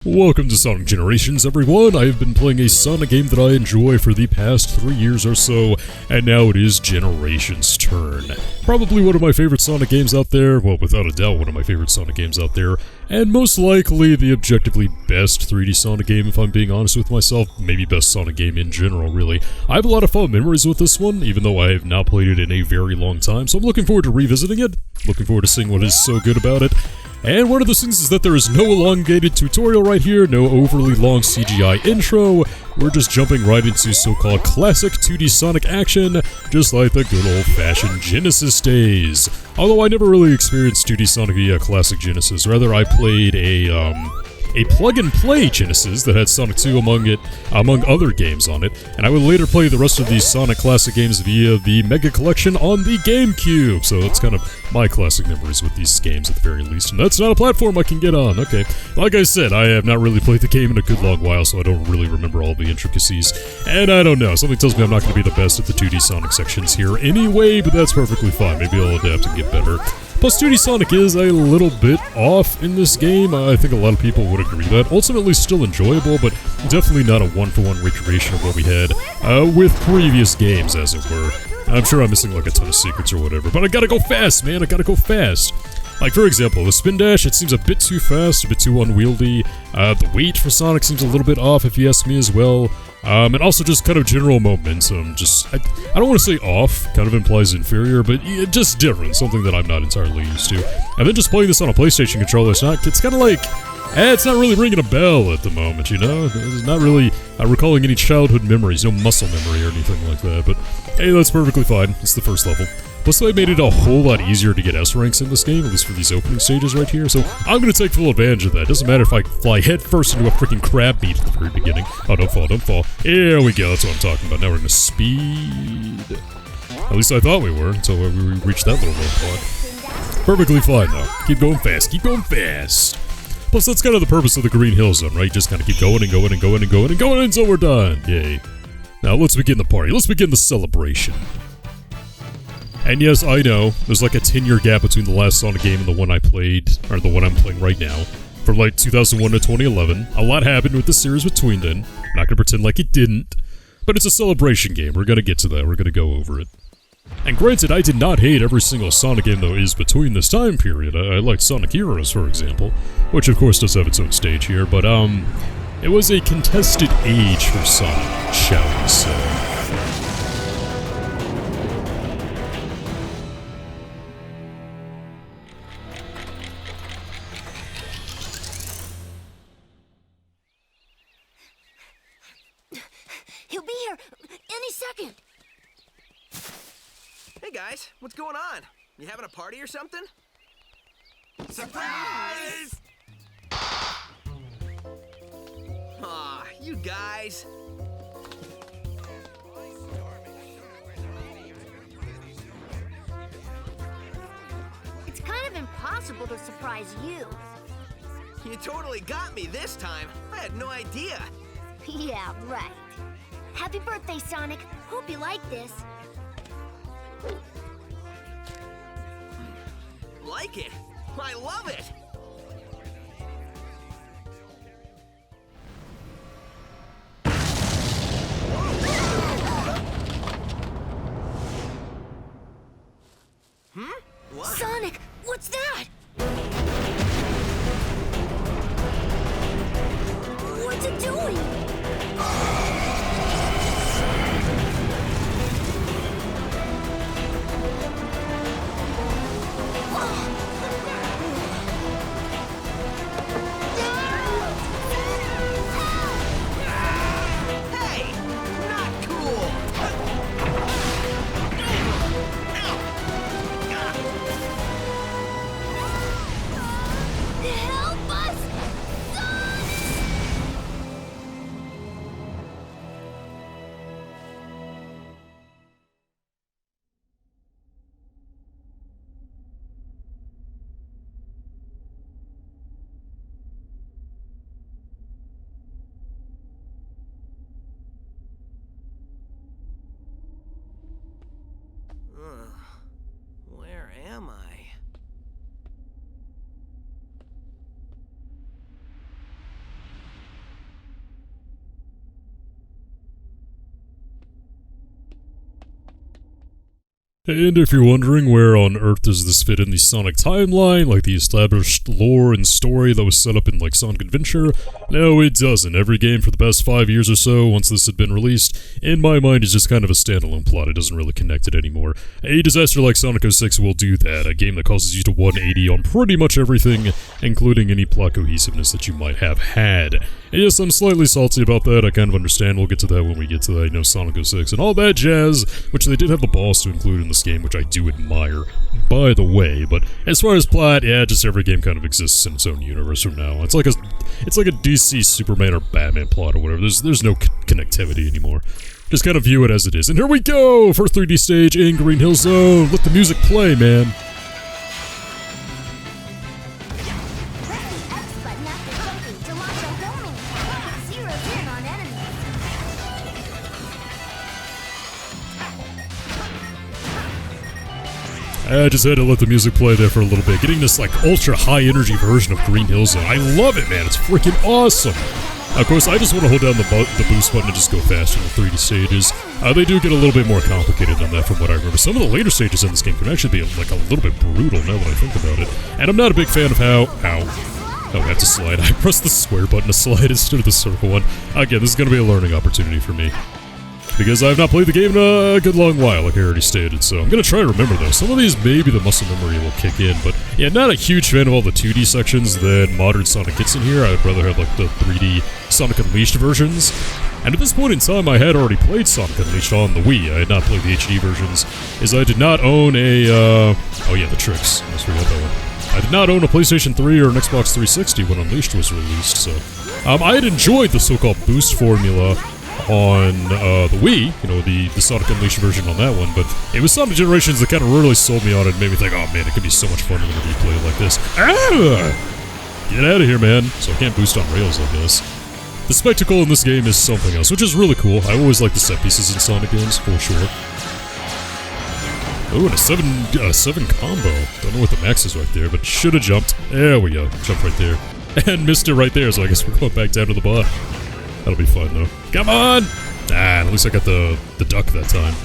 Welcome to Sonic Generations, everyone. I have been playing a Sonic game that I enjoy for the past 3 years or so, and now it is Generations' turn. Probably one of my favorite Sonic games out there, well, without a doubt one of my favorite Sonic games out there, and most likely the objectively best 3D Sonic game if I'm being honest with myself, maybe best Sonic game in general, really. I have a lot of fun memories with this one, even though I have not played it in a very long time, so I'm looking forward to revisiting it, looking forward to seeing what is so good about it. And one of those things is that there is no elongated tutorial right here, no overly long CGI intro. We're just jumping right into so-called classic 2D Sonic action, just like the good old-fashioned Genesis days. Although I never really experienced 2D Sonic via classic Genesis, rather I played a plug-and-play Genesis that had Sonic 2 among other games on it, and I would later play the rest of these Sonic classic games via the Mega Collection on the GameCube, so that's kind of my classic memories with these games at the very least, and that's not a platform I can get on. Okay, like I said, I have not really played the game in a good long while, so I don't really remember all the intricacies, and I don't know, something tells me I'm not going to be the best at the 2D Sonic sections here anyway, but that's perfectly fine, maybe I'll adapt and get better. Plus, 2D Sonic is a little bit off in this game. I think a lot of people would agree that. Ultimately still enjoyable, but definitely not a one-for-one recreation of what we had with previous games, as it were. I'm sure I'm missing like a ton of secrets or whatever, but I gotta go fast, man, I gotta go fast. Like, for example, the spin dash, it seems a bit too fast, a bit too unwieldy. The weight for Sonic seems a little bit off, if you ask me as well. And also just kind of general momentum, I don't want to say off, kind of implies inferior, but just different, something that I'm not entirely used to. And then just playing this on a PlayStation controller, it's kind of like, it's not really ringing a bell at the moment, you know? It's not really recalling any childhood memories, no muscle memory or anything like that, but hey, that's perfectly fine, it's the first level. Plus, they made it a whole lot easier to get S ranks in this game, at least for these opening stages right here, so I'm gonna take full advantage of that. Doesn't matter if I fly headfirst into a freaking crab meat at the very beginning. Oh, don't fall, don't fall. Here we go, that's what I'm talking about. Now we're gonna speed. At least I thought we were, until we reached that little roadblock. Perfectly fine, though. Keep going fast, keep going fast. Plus, that's kind of the purpose of the Green Hill Zone, right? Just kind of keep going and going and going and going and going until we're done. Yay. Now, let's begin the party. Let's begin the celebration. And yes, I know, there's like a 10-year gap between the last Sonic game and the one I played, or the one I'm playing right now. From like 2001 to 2011. A lot happened with the series between then. I'm not gonna pretend like it didn't. But it's a celebration game, we're gonna get to that, we're gonna go over it. And granted, I did not hate every single Sonic game though is between this time period. I liked Sonic Heroes, for example, which of course does have its own stage here, but it was a contested age for Sonic, shall we say. He'll be here any second. Hey guys, what's going on? You having a party or something? Surprise! Aw, you guys. It's kind of impossible to surprise you. You totally got me this time. I had no idea. Yeah, right. Happy birthday, Sonic. Hope you like this. Like it? I love it! What? Sonic, what's that? What's it doing? Hey! Not cool! Help us! Sonic! And if you're wondering where on earth does this fit in the Sonic timeline, like the established lore and story that was set up in like Sonic Adventure, no it doesn't. Every game for the past 5 years or so, once this had been released, in my mind is just kind of a standalone plot. It doesn't really connect it anymore. A disaster like Sonic 06 will do that, a game that causes you to 180 on pretty much everything, including any plot cohesiveness that you might have had. And yes, I'm slightly salty about that, I kind of understand, we'll get to that when we get to that, Sonic 06 and all that jazz, which they did have the balls to include in this game, which I do admire, by the way. But as far as plot, yeah, just every game kind of exists in its own universe from now on. It's like a DC Superman or Batman plot or whatever. There's no connectivity anymore. Just kind of view it as it is. And here we go! First 3D stage in Green Hill Zone. Let the music play, man. I just had to let the music play there for a little bit, getting this like ultra high energy version of Green Hill Zone. I love it, man. It's freaking awesome. Of course, I just want to hold down the boost button and just go faster in the 3D stages. They do get a little bit more complicated than that from what I remember. Some of the later stages in this game can actually be like a little bit brutal now that I think about it. And I'm not a big fan of how... Oh, I have to slide. I pressed the square button to slide instead of the circle one. Again, this is going to be a learning opportunity for me, because I've not played the game in a good long while, like I already stated, so I'm going to try to remember those. Some of these, maybe the muscle memory will kick in, but yeah, not a huge fan of all the 2D sections that modern Sonic gets in here. I would rather have like the 3D Sonic Unleashed versions. And at this point in time, I had already played Sonic Unleashed on the Wii. I had not played the HD versions, as I did not own a, oh yeah, the tricks. I almost forgot that one. I did not own a PlayStation 3 or an Xbox 360 when Unleashed was released, so I had enjoyed the so-called boost formula on the Wii, the Sonic Unleashed version on that one, but it was Sonic Generations that kind of really sold me on it and made me think, oh man, it could be so much fun whenever you play it like this. Get out of here, man. So I can't boost on rails, I guess. The spectacle in this game is something else, which is really cool. I always like the set pieces in Sonic games, for sure. Oh, and a 7 combo. Don't know what the max is right there, but should have jumped. There we go. Jumped right there. And missed it right there, so I guess we're going back down to the bottom. That'll be fun, though. Come on! Ah, at least I got the duck that time.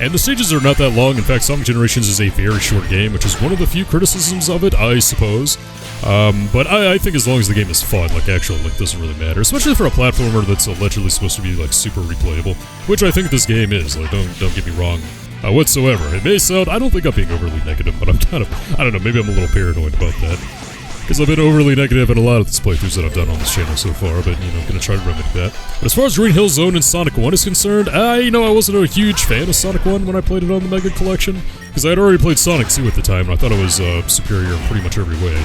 And the stages are not that long. In fact, Sonic Generations is a very short game, which is one of the few criticisms of it, I suppose. But I think as long as the game is fun, like actual length doesn't really matter. Especially for a platformer that's allegedly supposed to be like super replayable, which I think this game is. Like, don't get me wrong whatsoever. It may sound, I don't think I'm being overly negative, but I'm kind of, I don't know, maybe I'm a little paranoid about that. Because I've been overly negative in a lot of these playthroughs that I've done on this channel so far, but, I'm gonna try to remedy that. But as far as Green Hill Zone and Sonic 1 is concerned, I wasn't a huge fan of Sonic 1 when I played it on the Mega Collection, because I had already played Sonic 2 at the time, and I thought it was superior in pretty much every way.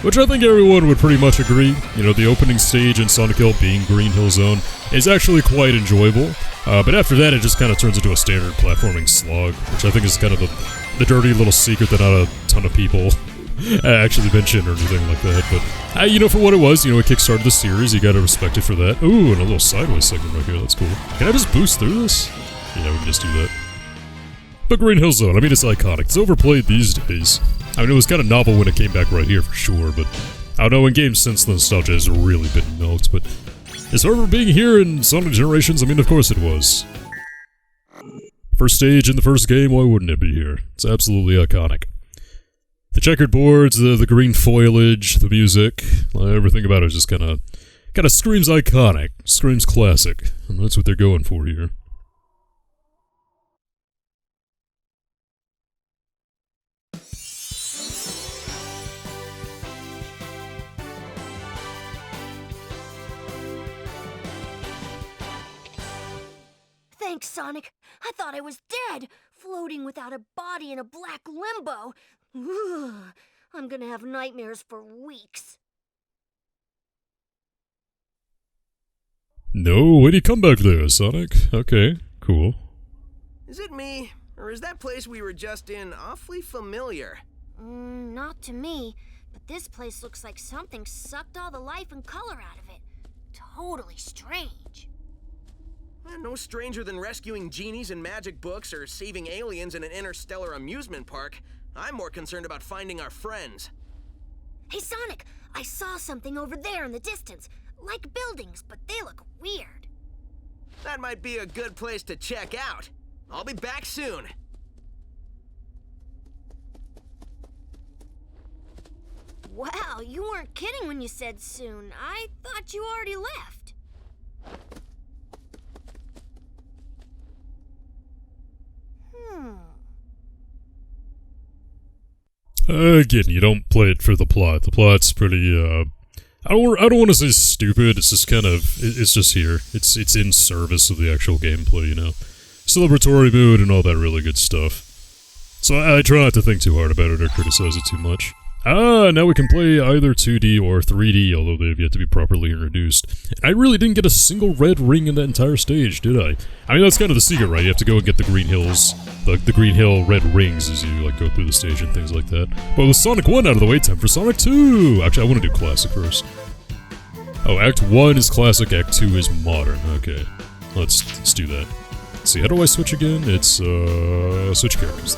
Which I think everyone would pretty much agree. The opening stage in Sonic Hill being Green Hill Zone is actually quite enjoyable. But after that, it just kind of turns into a standard platforming slog, which I think is kind of the dirty little secret that not a ton of people actually mention or anything like that. But, for what it was, it kickstarted the series. You gotta respect it for that. Ooh, and a little sideways segment right here. That's cool. Can I just boost through this? Yeah, we can just do that. But Green Hill Zone, it's iconic. It's overplayed these days. It was kind of novel when it came back right here for sure, but I don't know, in games since the nostalgia has really been milked, but as for being here in Sonic Generations, of course it was. First stage in the first game, why wouldn't it be here? It's absolutely iconic. The checkered boards, the green foliage, the music, everything about it just kind of screams iconic, screams classic, and that's what they're going for here. Thanks, Sonic. I thought I was dead, floating without a body in a black limbo. Ugh, I'm gonna have nightmares for weeks. No, way to come back there, Sonic. Okay, cool. Is it me, or is that place we were just in awfully familiar? Not to me, but this place looks like something sucked all the life and color out of it. Totally strange. No stranger than rescuing genies in magic books or saving aliens in an interstellar amusement park. I'm more concerned about finding our friends. Hey, Sonic, I saw something over there in the distance. Like buildings, but they look weird. That might be a good place to check out. I'll be back soon. Wow, you weren't kidding when you said soon. I thought you already left. Again, you don't play it for the plot. The plot's pretty, I don't want to say stupid, it's just kind of, it's just here. It's in service of the actual gameplay, you know? Celebratory mood and all that really good stuff. So I try not to think too hard about it or criticize it too much. Now we can play either 2D or 3D, although they've yet to be properly introduced. And I really didn't get a single red ring in that entire stage, did I? I mean, that's kind of the secret, right? You have to go and get the Green Hills, the Green Hill red rings as you, like, go through the stage and things like that. But with Sonic 1 out of the way, time for Sonic 2! Actually, I want to do Classic first. Oh, Act 1 is Classic, Act 2 is Modern. Okay, let's do that. Let's see, how do I switch again? It's, switch characters.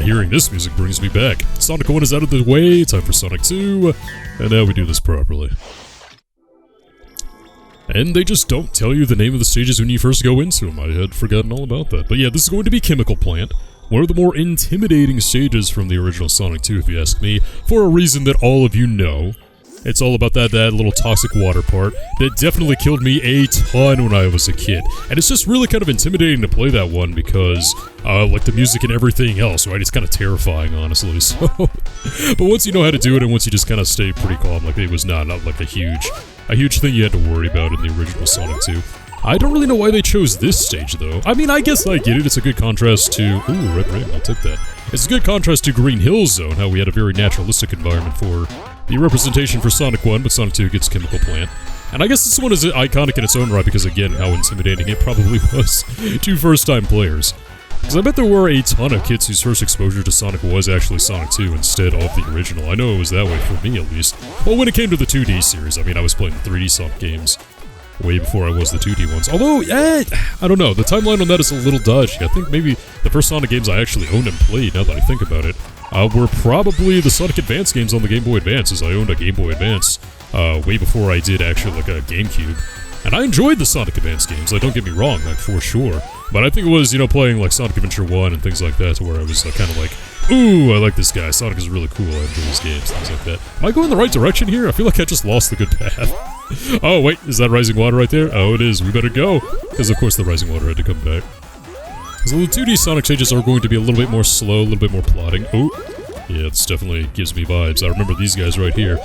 Hearing this music brings me back. Sonic 1 is out of the way, time for Sonic 2, and now we do this properly. And they just don't tell you the name of the stages when you first go into them. I had forgotten all about that. But yeah, this is going to be Chemical Plant, one of the more intimidating stages from the original Sonic 2, if you ask me, for a reason that all of you know. It's all about that little toxic water part that definitely killed me a ton when I was a kid. And it's just really kind of intimidating to play that one because, like the music and everything else, right? It's kind of terrifying, honestly, so... But once you know how to do it and once you just kind of stay pretty calm, like it was not like a huge thing you had to worry about in the original Sonic 2. I don't really know why they chose this stage, though. I mean, I guess I get it. It's a good contrast to... Ooh, red ring, I'll take that. It's a good contrast to Green Hill Zone, how we had a very naturalistic environment for the representation for Sonic 1, but Sonic 2 gets Chemical Plant. And I guess this one is iconic in its own right because, again, how intimidating it probably was to first-time players. Because I bet there were a ton of kids whose first exposure to Sonic was actually Sonic 2 instead of the original. I know it was that way for me, at least. Well, when it came to the 2D series, I mean, I was playing the 3D Sonic games way before I was the 2D ones. Although, I don't know, the timeline on that is a little dodgy. I think maybe the first Sonic games I actually owned and played, now that I think about it, were probably the Sonic Advance games on the Game Boy Advance, as I owned a Game Boy Advance way before I did actually, like, a GameCube. And I enjoyed the Sonic Advance games, like, don't get me wrong, like, for sure. But I think it was, you know, playing, like, Sonic Adventure 1 and things like that, to where I was kind of like, ooh, I like this guy, Sonic is really cool, I enjoy these games, things like that. Am I going the right direction here? I feel like I just lost the good path. Oh, wait, is that Rising Water right there? Oh, it is, we better go. Because, of course, the Rising Water had to come back. So the 2D Sonic stages are going to be a little bit more slow, a little bit more plotting. Oh, yeah, this definitely gives me vibes. I remember these guys right here.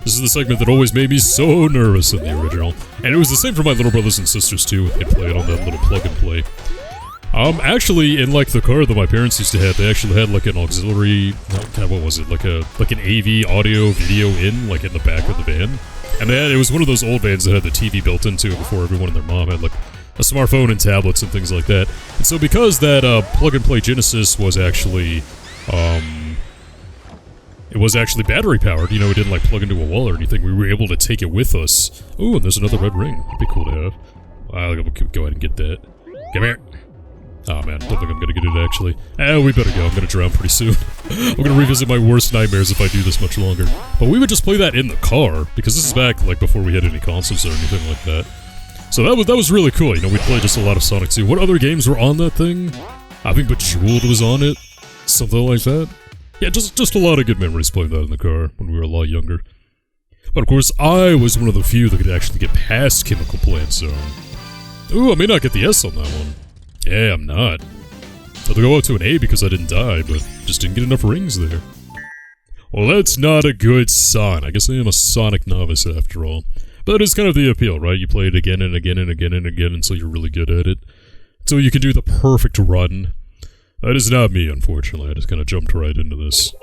This is the segment that always made me so nervous in the original. And it was the same for my little brothers and sisters too. They played on that little plug and play. Actually, in like the car that my parents used to have, they actually had like an auxiliary, what was it, like an AV audio video in, like in the back of the van. And it was one of those old vans that had the TV built into it before everyone and their mom had like a smartphone and tablets and things like that. And so because that plug and play Genesis was actually, it was actually battery powered, you know, it didn't like plug into a wall or anything, we were able to take it with us. Ooh, and there's another red ring. That'd be cool to have. I'll go ahead and get that. Come here. Oh man, don't think I'm gonna get it actually. We better go, I'm gonna drown pretty soon. I'm gonna revisit my worst nightmares if I do this much longer. But we would just play that in the car, because this is back like before we had any consoles or anything like that. So that was really cool, you know, we'd play just a lot of Sonic 2. What other games were on that thing? I think Bejeweled was on it. Something like that. Yeah, just a lot of good memories playing that in the car when we were a lot younger. But of course, I was one of the few that could actually get past Chemical Plant Zone. Ooh, I may not get the S on that one. Yeah, I'm not. I'll go up to an A because I didn't die, but just didn't get enough rings there. Well, that's not a good sign. I guess I am a Sonic novice after all. But that is kind of the appeal, right? You play it again and again and again and again until you're really good at it. Until you can do the perfect run. That is not me, unfortunately. I just kind of jumped right into this.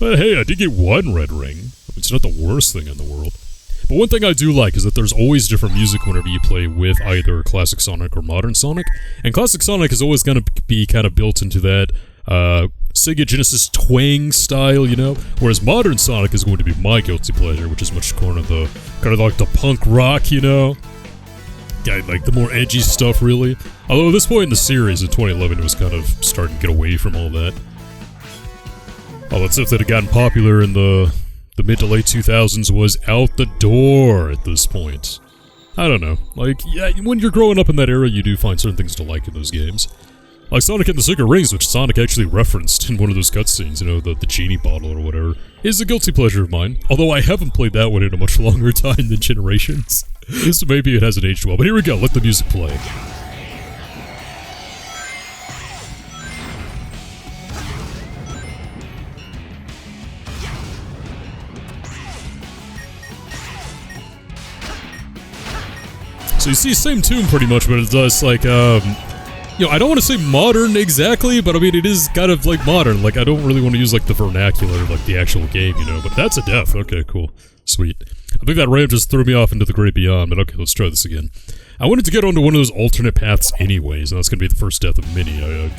But hey, I did get one red ring. It's not the worst thing in the world. But one thing I do like is that there's always different music whenever you play with either Classic Sonic or Modern Sonic. And Classic Sonic is always going to be kind of built into that Sega Genesis twang style, you know? Whereas Modern Sonic is going to be my guilty pleasure, which is much kind of like the punk rock, you know? Yeah, like the more edgy stuff, really. Although at this point in the series, in 2011, it was kind of starting to get away from all that. All that stuff that had gotten popular in the the mid to late 2000s was out the door at this point. I don't know. Like, yeah, when you're growing up in that era, you do find certain things to like in those games. Like Sonic and the Secret Rings, which Sonic actually referenced in one of those cutscenes, you know, the genie bottle or whatever, is a guilty pleasure of mine. Although I haven't played that one in a much longer time than Generations. So maybe it hasn't aged well. But here we go, let the music play. So you see, same tune pretty much, but it does like, you know, I don't want to say modern exactly, but I mean, it is kind of like modern. Like, I don't really want to use like the vernacular, like the actual game, you know, but that's a death. Okay, cool. Sweet. I think that ramp just threw me off into the great beyond, but okay, let's try this again. I wanted to get onto one of those alternate paths anyways, and that's going to be the first death of many, I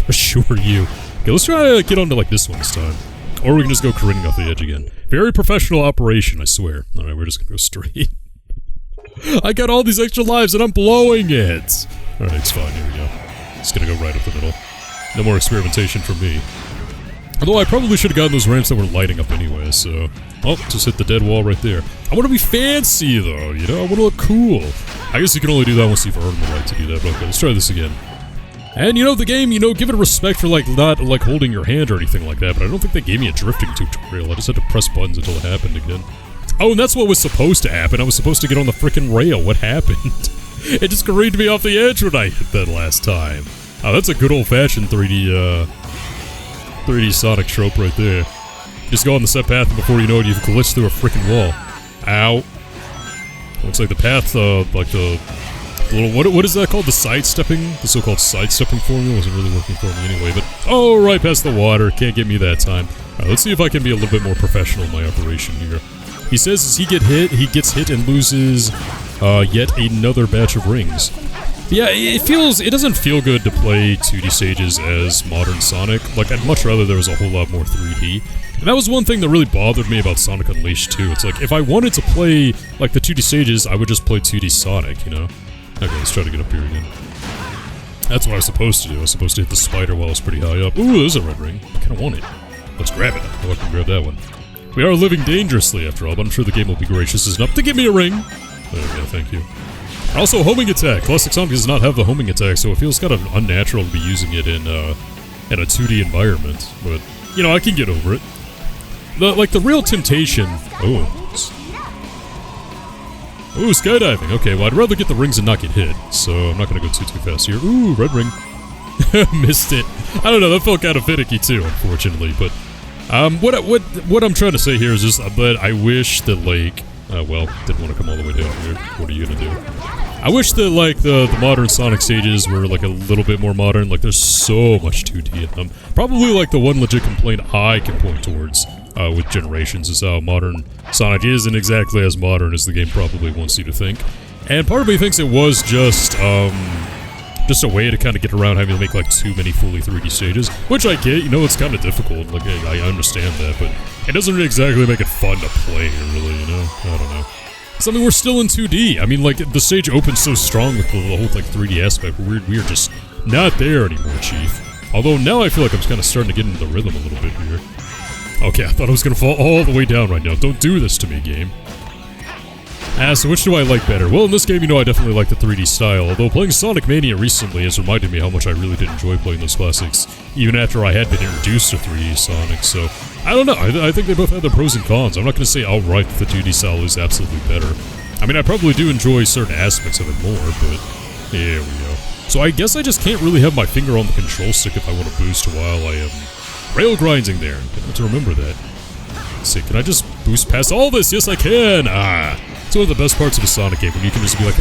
assure you. Okay, let's try to get onto like this one this time. Or we can just go careening off the edge again. Very professional operation, I swear. Alright, we're just going to go straight. I got all these extra lives and I'm blowing it! Alright, it's fine, here we go. Just gonna go right up the middle. No more experimentation from me. Although I probably should have gotten those ramps that were lighting up anyway, so... Oh, just hit the dead wall right there. I want to be fancy though, you know? I want to look cool. I guess you can only do that once you've earned the right to do that, but okay, let's try this again. And you know, the game, you know, give it respect for like, not like holding your hand or anything like that, but I don't think they gave me a drifting tutorial. I just had to press buttons until it happened again. Oh, and that's what was supposed to happen. I was supposed to get on the frickin' rail. What happened? It just careened me off the edge when I hit that last time. Oh, that's a good old-fashioned 3D Sonic trope right there. Just go on the set path, and before you know it, you've glitched through a frickin' wall. Ow. Looks like the path, like the little, what is that called? The sidestepping? The so-called sidestepping formula wasn't really working for me anyway, but... Oh, right past the water. Can't get me that time. Alright, let's see if I can be a little bit more professional in my operation here. He says as he gets hit and loses yet another batch of rings. But yeah, it doesn't feel good to play 2D stages as modern Sonic. Like, I'd much rather there was a whole lot more 3D. And that was one thing that really bothered me about Sonic Unleashed too. It's like, if I wanted to play, like, the 2D stages, I would just play 2D Sonic, you know? Okay, let's try to get up here again. That's what I was supposed to do. I was supposed to hit the spider while I was pretty high up. Ooh, there's a red ring. I kinda want it. Let's grab it. Oh, I can grab that one. We are living dangerously, after all, but I'm sure the game will be gracious enough to give me a ring. There we go, thank you. Also, homing attack. Classic Sonic does not have the homing attack, so it feels kind of unnatural to be using it in a 2D environment. But, you know, I can get over it. The real temptation... Oh, skydiving. Okay, well, I'd rather get the rings and not get hit, so I'm not going to go too fast here. Ooh, red ring. Missed it. I don't know, that felt kind of finicky too, unfortunately, but... what I'm trying to say here is just that I wish that, like... well, didn't want to come all the way down here. What are you gonna do? I wish that, like, the modern Sonic stages were, like, a little bit more modern. Like, there's so much 2D in them. Probably, like, the one legit complaint I can point towards, with Generations is how modern Sonic isn't exactly as modern as the game probably wants you to think. And part of me thinks it was just a way to kind of get around having to make, like, too many fully 3D stages. Which I get, you know, it's kind of difficult. Like, I understand that, but it doesn't exactly make it fun to play, really, you know? I don't know. So, I mean, we're still in 2D. I mean, like, the stage opens so strong with the whole, like, 3D aspect. We're just not there anymore, Chief. Although, now I feel like I'm kind of starting to get into the rhythm a little bit here. Okay, I thought I was gonna fall all the way down right now. Don't do this to me, game. So which do I like better? Well, in this game, you know, I definitely like the 3D style, although playing Sonic Mania recently has reminded me how much I really did enjoy playing those classics, even after I had been introduced to 3D Sonic, so... I don't know, I think they both have their pros and cons. I'm not gonna say outright that the 2D style is absolutely better. I mean, I probably do enjoy certain aspects of it more, but... Here we go. So I guess I just can't really have my finger on the control stick if I want to boost while I am rail grinding there. I have to remember that. Let's see, can I just boost past all this? Yes, I can! It's one of the best parts of a Sonic game, when you can just be like,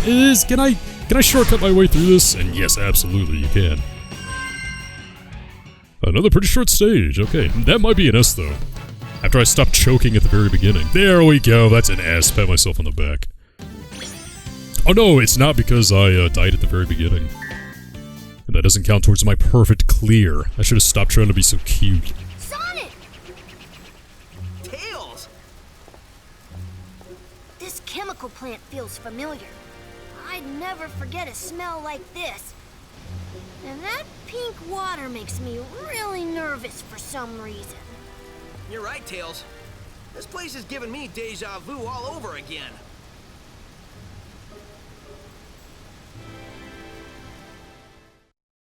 can I shortcut my way through this? And yes, absolutely, you can. Another pretty short stage, okay. That might be an S, though. After I stopped choking at the very beginning. There we go, that's an S. Pat myself on the back. Oh no, it's not because I died at the very beginning. And that doesn't count towards my perfect clear. I should have stopped trying to be so cute. Sonic! Tails! This chemical plant feels familiar. I'd never forget a smell like this. And that pink water makes me really nervous for some reason. You're right, Tails. This place is giving me deja vu all over again.